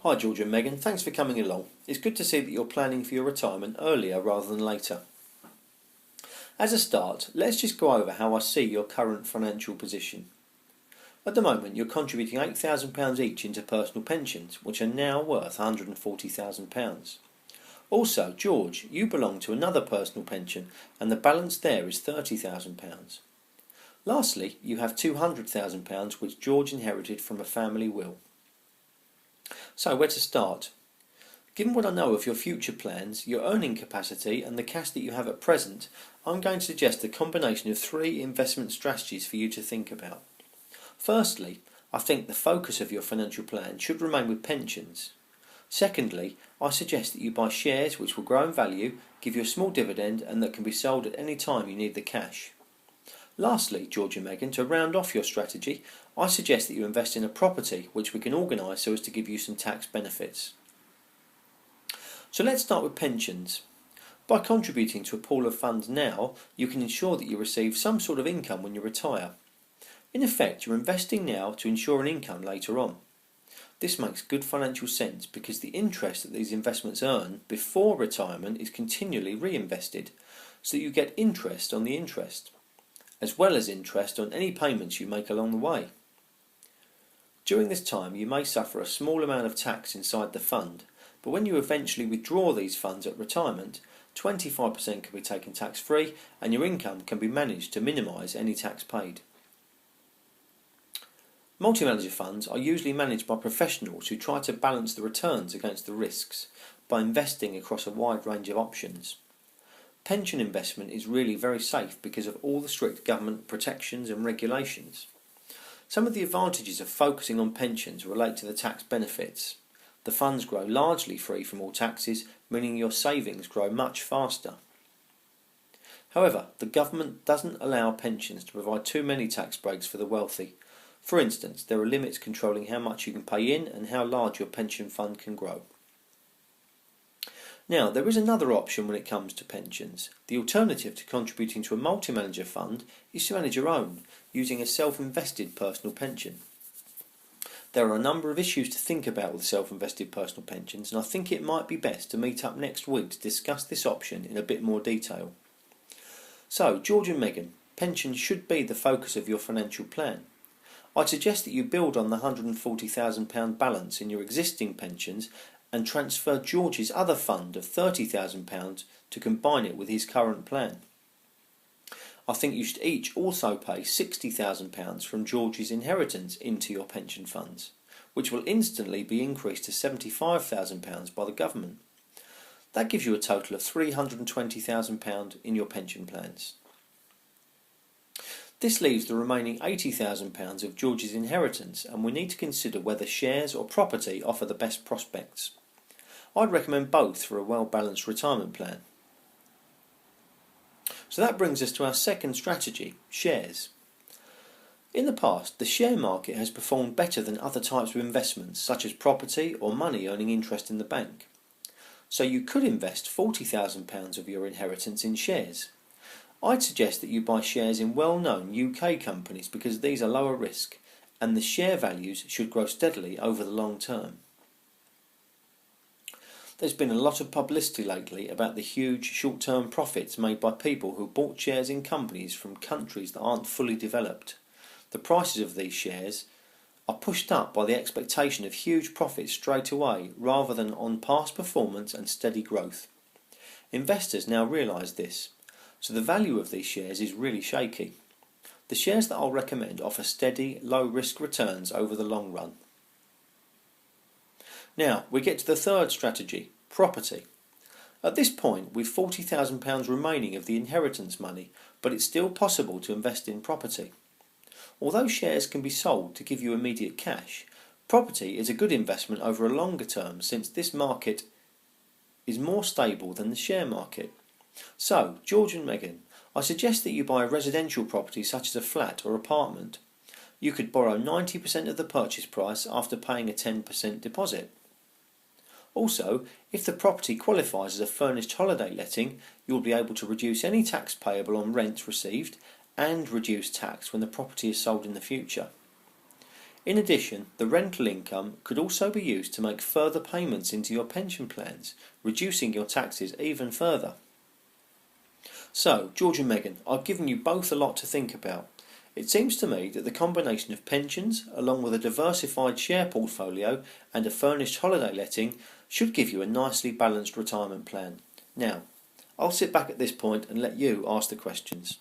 Hi George and Megan, thanks for coming along. It's good to see that you're planning for your retirement earlier rather than later. As a start, let's just go over how I see your current financial position. At the moment, you're contributing £8,000 each into personal pensions, which are now worth £140,000. Also, George, you belong to another personal pension and the balance there is £30,000. Lastly, you have £200,000 which George inherited from a family will. So, where to start? Given what I know of your future plans, your earning capacity and the cash that you have at present, I'm going to suggest a combination of three investment strategies for you to think about. Firstly, I think the focus of your financial plan should remain with pensions. Secondly, I suggest that you buy shares which will grow in value, give you a small dividend and that can be sold at any time you need the cash. Lastly, George and Megan, to round off your strategy, I suggest that you invest in a property which we can organise so as to give you some tax benefits. So let's start with pensions. By contributing to a pool of funds now, you can ensure that you receive some sort of income when you retire. In effect, you're investing now to ensure an income later on. This makes good financial sense because the interest that these investments earn before retirement is continually reinvested, so that you get interest on the interest, as well as interest on any payments you make along the way. During this time you may suffer a small amount of tax inside the fund, but when you eventually withdraw these funds at retirement, 25% can be taken tax-free and your income can be managed to minimise any tax paid. Multi-manager funds are usually managed by professionals who try to balance the returns against the risks by investing across a wide range of options. Pension investment is really very safe because of all the strict government protections and regulations. Some of the advantages of focusing on pensions relate to the tax benefits. The funds grow largely free from all taxes, meaning your savings grow much faster. However, the government doesn't allow pensions to provide too many tax breaks for the wealthy. For instance, there are limits controlling how much you can pay in and how large your pension fund can grow. Now, there is another option when it comes to pensions. The alternative to contributing to a multi-manager fund is to manage your own, using a self-invested personal pension. There are a number of issues to think about with self-invested personal pensions, and I think it might be best to meet up next week to discuss this option in a bit more detail. So, George and Megan, pensions should be the focus of your financial plan. I'd suggest that you build on the £140,000 balance in your existing pensions and transfer George's other fund of £30,000 to combine it with his current plan. I think you should each also pay £60,000 from George's inheritance into your pension funds, which will instantly be increased to £75,000 by the government. That gives you a total of £320,000 in your pension plans. This leaves the remaining £80,000 of George's inheritance, and we need to consider whether shares or property offer the best prospects. I'd recommend both for a well-balanced retirement plan. So that brings us to our second strategy, shares. In the past, the share market has performed better than other types of investments, such as property or money earning interest in the bank. So you could invest £40,000 of your inheritance in shares. I'd suggest that you buy shares in well-known UK companies because these are lower risk, and the share values should grow steadily over the long term. There's been a lot of publicity lately about the huge short-term profits made by people who bought shares in companies from countries that aren't fully developed. The prices of these shares are pushed up by the expectation of huge profits straight away rather than on past performance and steady growth. Investors now realise this, so the value of these shares is really shaky. The shares that I'll recommend offer steady, low-risk returns over the long run. Now, we get to the third strategy, property. At this point, we've £40,000 remaining of the inheritance money, but it's still possible to invest in property. Although shares can be sold to give you immediate cash, property is a good investment over a longer term since this market is more stable than the share market. So, George and Megan, I suggest that you buy a residential property such as a flat or apartment. You could borrow 90% of the purchase price after paying a 10% deposit. Also, if the property qualifies as a furnished holiday letting, you will be able to reduce any tax payable on rent received and reduce tax when the property is sold in the future. In addition, the rental income could also be used to make further payments into your pension plans, reducing your taxes even further. So, George and Megan, I've given you both a lot to think about. It seems to me that the combination of pensions, along with a diversified share portfolio and a furnished holiday letting, should give you a nicely balanced retirement plan. Now, I'll sit back at this point and let you ask the questions.